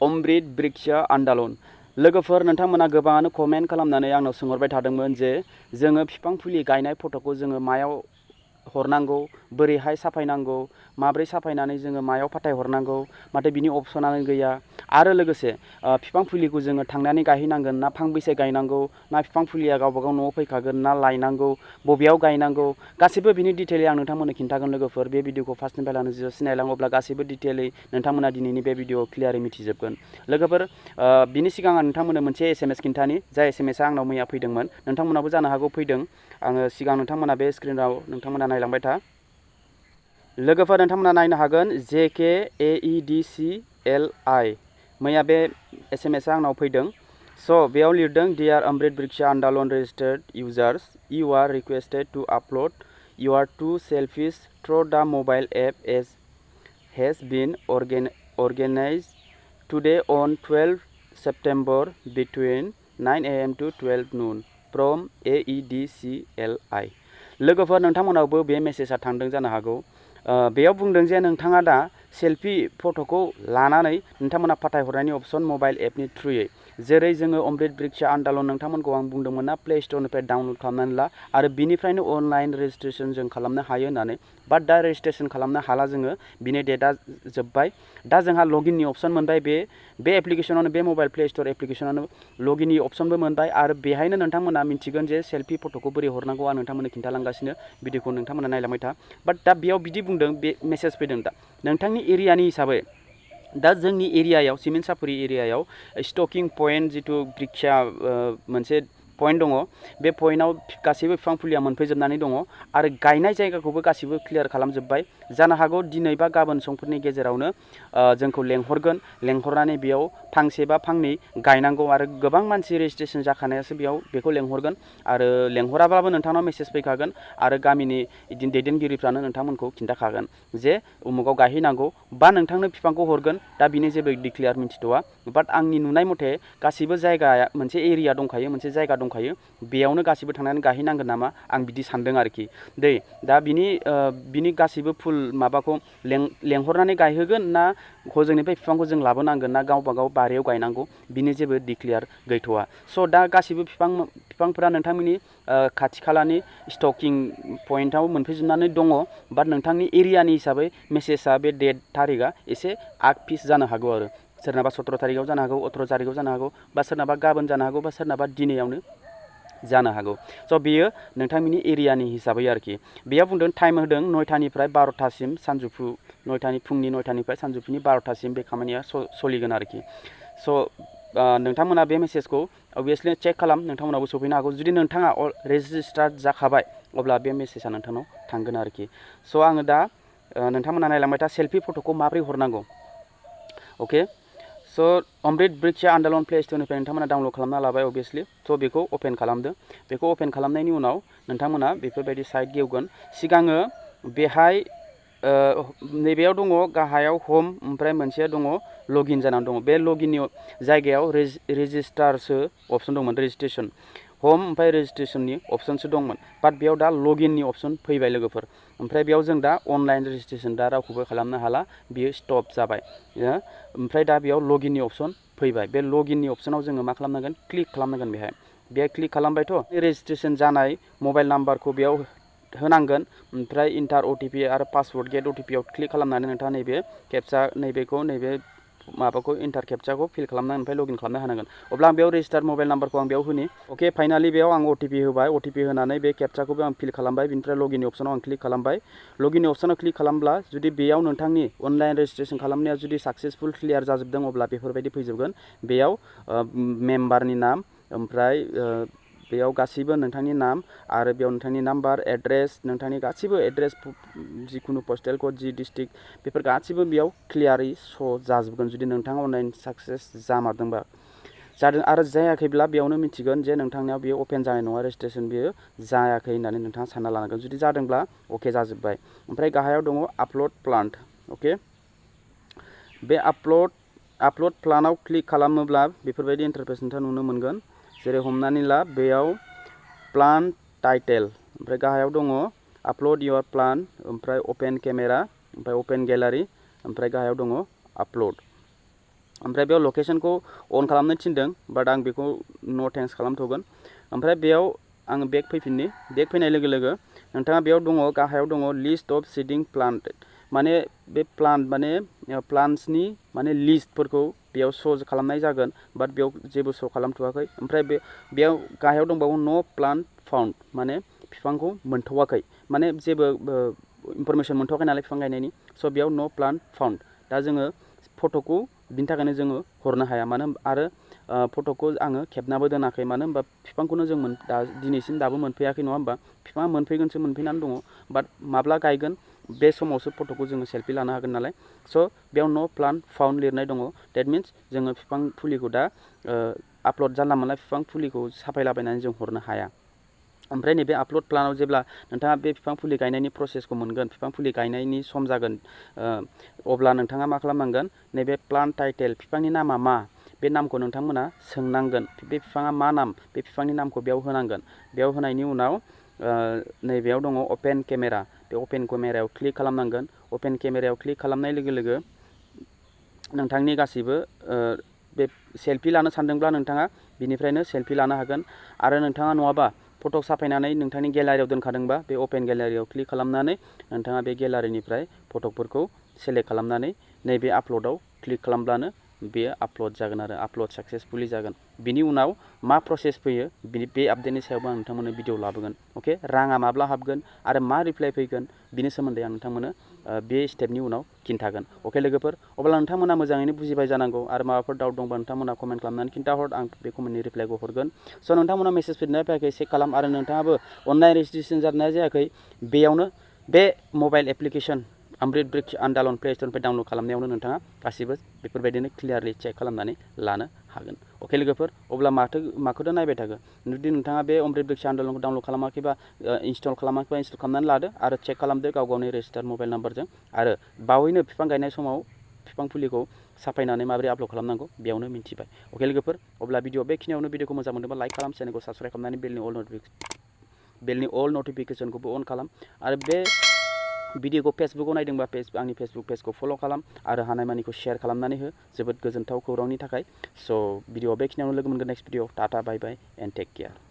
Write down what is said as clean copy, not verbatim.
अमृत ब्रिक्ष्य आन्दोलन लोगोफोर नोंथांमोना गोबाङानो कमेन्ट खालामनानै आंनाव सोंहरबाय थादोंमोन जे जोङो बिफां फुलि गायनाय फट'खौ जोङो मायाव हरनांगौ बोरैहाय साफायनांगौ माब्रै साफायनानै जोङो मायाव फाथाय हरनांगौ माथो बिनि अपसनानो गैया आरो लोगोसे बिफां फुलिखौ जोङो थांनानै गायहैनांगोन ना फांबेसे गायनांगौ ना बिफां फुलिया गावबा गाव न'आव फैखागोन ना लायनांगौ बबेयाव गायनांगौ गासैबो बिनि डिटेइलै आं नोंथांमोननो खिन्थागोन लोगोफोर बे भिडिअखौ फार्स्टनिफ्राय लानानै जोबजासिम नायलाङो अब्ला गासैबो डिटेइलै नोंथांमोना दिनैनि बे भिडिअआव क्लियारै मिथिजोबगोन लोगोफोर बिनि सिगां आं नोंथांमोननो मोनसे SMS खिन्थानि जाय SMS आंनाव मैया फैदोंमोन नोंथांमोनाबो जानो हागौ फैदों आङो सिगां नोंथांमोना बे स्क्रिनाव नोंथांमोना नायलांबाय था लोगोफोर नोंथांमोना नायनो हागोन JKAEDCLI मैया बे SMS आ आंनाव फैदों स' बेयाव लिरदों dear Amrit Brikshya Andolan registered users you are requested to upload your 2 selfies through the mobile app as has been organized today on 12 September between 9 AM to 12 noon from AEDCLI लोगोफोर नोंथांमोनावबो बे मेसेजआ थांदों जानो हागौ बेयाव बुंदों जे नोंथाङा दा सेल्फि फट'खौ लानानै नोंथांमोना फाथायहरनायनि अपसन मबाइल एपनि थ्रुयै जेरै जोङो अमृत ब्रिक्ष्य आन्दोलन नोंथांमोनखौ आं बुंदोंमोन ना प्ले स्ट'रनिफ्राय डाउनल'ड खालामनानै ला आरो बिनिफ्रायनो अनलाइन रेजिस्ट्रेसन जों खालामनो हायो होननानै बाट दा रेजिस्ट्रेसन खालामनो हाला जोङो बिनि डेटआ जोब्बाय दा जोंहा लगिननि अपसन मोनबाय बे एप्लिकेसनावनो बे मबाइल प्ले स्ट'र एप्लिकेसनावनो लगिननि अपसनबो मोनबाय आरो बेहायनो नोंथांमोना मिन्थिगोन जे सेल्फि फट'खौ बोरै हरनांगौ आं नोंथांमोननो खिन्थालांगासिनो भिडिअखौ नोंथांमोना नायलांबाय था बाट दा बेयाव बिदि बुंदों बे मेसेज फैदों दा नोंथांनि एरियानि हिसाबै दा जोंनि एरियायाव सिमेन्ट सापरि एरियायाव स्टकिं पॉइंट जिथु ब्रिक्ष्या मोनसे पॉइंट दङ बे पॉइंटआव गासैबो बिफां फुलिया मोनफैजोबनानै दङ आरो गायनाय जायगाखौबो गासैबो क्लियार खालामजोब्बाय जानो हागौ दिनै बा गाबोन समफोरनि गेजेरावनो जोंखौ लेंहरनानै बेयाव फांसे बा फांनै गायनांगौ आरो गोबां मानसि रेजिस्ट्रेसन जाखानायासो बेयाव बेखौ लेंहरगोन आरो लेंहराब्लाबो नोंथांनाव मेसेज फैखागोन आरो गामिनि इदिन दैदेनगिरिफ्रानो नोंथांमोनखौ खिन्थाखागोन जे उमुगाव गायहैनांगौ बा नोंथांनो बिफांखौ हरगोन दा बिनि जेबो डिक्लियार मिथिथ'वा बाट आंनि नुनाय मथे गासिबो जायगाया मोनसे एरिया दंखायो मोनसे जायगा दंखायो बेयावनो गासिबो थांनानै गायहैनांगोन नामा आं बिदि सानदों आरोखि दा बिनि गासिबो फुल माबाखौ लेंहरनानै गायहोगोन ना हजोंनिफ्राय बिफांखौ जों लाबोनांगोन ना गावबा गाव बारियाव गायनांगौ बिनि जेबो डिक्लियार गैथ'वा स' दा गासिबो बिफांफोरा नोंथांमोननि खाथि खालानि स्टकिं पॉइन्टआव मोनफैजोबनानै दङ बाट नोंथांनि एरियानि हिसाबै मेसेजआ बे डेट थारिखआ एसे आग पिस जानो हागौ आरो सोरनाबा 17 तारिखआव जानो हागौ 18 तारिखआव जानो हागौ बा सोरनाबा गाबोन जानो हागौ बा सोरनाबा दिनैयावनो जानो हागौ स' बेयो नोंथांमोननि एरियानि हिसाबै आरोखि बेयाव बुंदों टाइम होदों 9टानिफ्राय 12टासिम सानजौफु फुंनि 9टानिफ्राय सानजौफुनि 12टासिम बे खामानिया सोलिगोन आरोखि स' नोंथांमोना बे मेसेजखौ अबभियासलि चेक खालाम नोंथांमोनाबो सफैनो हागौ जुदि नोंथाङा रेजिस्टार्ड जाखाबाय अब्ला बे मेसेजआ नोंथांनाव थांगोन आरोखि स' आङो दा नोंथांमोना नायलांबाय था सेल्फि फट'खौ माबोरै हरनांगौ अके स' अमृत ब्रिक्ष्य आन्दोलन प्ले स्ट'रनिफ्राय नोंथांमोना डाउनल'ड खालामना लाबाय अबभियासलि स' बेखौ अपेन खालामदो बेखौ अपेन खालामनायनि उनाव नोंथांमोना बेफोरबायदि साइट गेवगोन सिगाङो बेहाय नैबेयाव दङ गाहायाव हम ओमफ्राय मोनसेया दङ लगिन जानानै दङ बे लगिननि जायगायाव रेजिस्टारसो अपसन दंमोन रेजिस्ट्रेसन हम ओमफ्राय रेजिस्ट्रेसननि अपसनसो दंमोन बाट बेयाव दा लगिननि अपसन फैबाय लोगोफोर ओमफ्राय बेयाव जों दा अनलाइन रेजिस्ट्रेसन दा रावखौबो खालामनो हाला बियो स्टप जाबाय ओमफ्राय दा बेयाव लगिननि अपसन फैबाय बे लगिननि अपसनाव जोङो मा खालामनांगोन क्लिक खालामनांगोन बेहाय क्लिक खालामबायथ' रेजिस्ट्रेसन जानाय मबाइल नाम्बारखौ बेयाव होनांगोन ओमफ्राय इन्टार OTP आरो पासवर्ड गेट OTP आव क्लिक खालामनानै नोंथाङा नैबे माबाखौ इन्टार केपचाखौ फिल खालामनानै ओमफ्राय लगइन खालामना होनांगोन अब्ला आं बेयाव रेजिस्टार मबाइल नाम्बारखौ आं बेयाव होनि अके फाइनालि बेयाव आं OTP होबाय OTP होनानै बे केपचाखौबो आं फिल खालामबाय बिनिफ्राय लगिननि अपसनाव आं क्लिक खालामबाय लगिननि अपसनाव क्लिक खालामब्ला जुदि बेयाव नोंथांनि अनलाइन रेजिस्ट्रेसन खालामनाया जुदि साक्सेसफुल क्लियार जाजोबदों अब्ला बेफोरबायदि फैजोबगोन बेयाव मेम्बारनि नाम ओमफ्राय बेयाव गासैबो नोंथांनि नाम आरो बेयाव नोंथांनि नाम्बार एड्रेस नोंथांनि गासैबो एड्रेस जिखुनु पस्टेल कड जि डिस्ट्रिक्ट बेफोर गासैबो बेयाव क्लियारै श' जाजोबगोन जुदि नोंथाङा अनलाइन साक्सेस जामारदोंबा जादों आरो जायाखैब्ला बेयावनो मिथिगोन जे नोंथांनियाव बेयो अपेन जानाय नङा रेजिस्ट्रेसन बेयो जायाखै होननानै नोंथाङा सानना लानांगोन जुदि जादोंब्ला अके जाजोब्बाय ओमफ्राय गाहायाव दङ आपल'ड प्लान्ट अके बे आपल'ड प्लान्टआव क्लिक खालामोब्ला बेफोरबायदि इन्टारफेस नोंथाङा नुनो मोनगोन जेरै हमनानै ला बेयाव प्लान्ट टाइटेल ओमफ्राय गाहायाव दङ आपल'ड योर प्लान्ट ओमफ्राय अपेन केमेरा ओमफ्राय अपेन गेलारि ओमफ्राय गाहायाव दङ आपल'ड ओमफ्राय बेयाव लकेशनखौ अन खालामनो थिनदों बाट आं बेखौ नो थेंक्स खालामथ'गोन। ओमफ्राय बेयाव आङो बेक फैफिननि बेक फैनाय लोगो लोगो नोंथाङा बेयाव दङ गाहायाव दङ लिस्ट अफ सीडिंग प्लान्ट माने बे प्लान्ट माने प्लान्ट्सनि माने लिस्टफोरखौ बेयाव श' खालामनाय जागोन बाट बेयाव जेबो श' खालामथ'वाखै। ओमफ्राय बेयाव गाहायाव दंबावो नो प्लान्ट फाउन्ड माने बिफांखौ मोनथ'वाखै माने जेबो इनफरमेसन मोनथ'वाखै नालाय बिफां गायनायनि स' बेयाव नो प्लान्ट फाउन्ड। दा जोङो फट'खौ बिनि थाखायनो जोङो हरनो हाया मानो आरो फट'खौ आङो खेबनाबो दोनाखै मानो होनबा बिफांखौनो जों दिनैसिम दाबो मोनफैयाखै नङा होमबा बिफाङा मोनफैगोनसो मोनफैनानै दङ बाट माब्ला गायगोन बे समावसो फट'खौ जोङो सेल्फि लानो हागोन नालाय स' बेयाव नो प्लान्ट फाउन्ड लिरनाय दङ डेट मिन्स जोङो बिफां फुलिखौ दा आपल'ड जानला मोनला बिफां फुलिखौ साफायलाबायनानै जों हरनो हाया। ओमफ्राय नैबे आपल'ड प्लानाव जेब्ला नोंथाङा बे बिफां फुलि गायनायनि प्रसेसखौ मोनगोन बिफां फुलि गायनायनि सम जागोन अब्ला नोंथाङा मा खालामनांगोन नैबे प्लान्ट टाइटेल बिफांनि नामा मा बे नामखौ नोंथांमोना सोंनांगोन बे बिफाङा मा नाम बे बिफांनि नामखौ बेयाव होनांगोन। बेयाव होनायनि उनाव नैबेयाव दङ अपेन केमेरा बे अपेन केमेरायाव क्लिक खालामनांगोन। अपेन केमेरायाव क्लिक खालामनाय लोगो लोगो नोंथांनि गासैबो बे सेल्फि लानो सानदोंब्ला नोंथाङा बिनिफ्रायनो सेल्फि लानो हागोन आरो नोंथाङा नङाबा फट' साफायनानै नोंथांनि गेलारियाव दोनखादोंबा बे अपेन गेलारियाव क्लिक खालामनानै नोंथाङा बे गेलारिनिफ्राय फट'फोरखौ सेलेक्ट खालामनानै नैबे आपल'डआव क्लिक खालामब्लानो बेयो आपल'ड जागोन आरो आपल'ड साक्सेसफुलि जागोन। बिनि उनाव मा प्रसेस फैयो बे आपडेटनि सायावबो आं नोंथांमोननो भिडिअ लाबोगोन। अके राङा माब्ला हाबगोन आरो मा रिप्लाइ फैगोन बिनि सोमोन्दै आं नोंथांमोननो बे स्टेपनि उनाव खिन्थागोन। अके लोगोफोर अब्ला नोंथांमोना मोजाङैनो बुजिबाय जानांगौ आरो माबाफोर डाउट दंबा नोंथांमोना कमेन्ट खालामनानै खिन्थाहर आं बे कमेन्टनि रिप्लाइखौ हरगोन। स' नोंथांमोना मेसेज फैदोंना फैयाखै चेक खालाम आरो नोंथाङाबो अनलाइन रेजिस्ट्रेसन जादोंना जायाखै बेयावनो बे मबाइल एप्लिकेसन अमृत ब्रिक्ष आन्दलन प्ले स्ट'रनिफ्राय डाउनल'ड खालामनायावनो नोंथाङा गासिबो बेफोरबायदिनो क्लियारलि चेक खालामनानै लानो हागोन। अके लोगोफोर अब्ला माखौथो नायबाय थागोन जुदि नोंथाङा बे अमृत ब्रिक्ष आन्दलनखौ डाउनल'ड खालामाखैबा इनस्टल खालामाखैबा इनस्टल खालामनानै लादो आरो चेक खालामदो गाव गावनि रेजिस्टार्ड मबाइल नाम्बारजों आरो बावैनो बिफां गायनाय समाव बिफां फुलिखौ साफायनानै माबोरै आपल'ड खालामनांगौ बेयावनो मिन्थिबाय। अके लोगोफोर अब्ला बेखिनियावनो भिडिअखौ मोजां मोनदोंबा लाइक खालाम चेनेलखौ साबस्क्राइब खालामनानै बेलनि अल नटिफिकेसनखौबो अन खालाम आरो बे भिडिअखौ फेसबुकाव नायदोंबा आंनि फेसबुक पेजखौ फल' खालाम आरो हानायमानिखौ शेयार खालामनानै हो जोबोद गोजोनथाव खौरांनि थाखाय। स' भिडिअआव बेखिनियावनो लोगो मोनगोन next video tata bye bye and take care.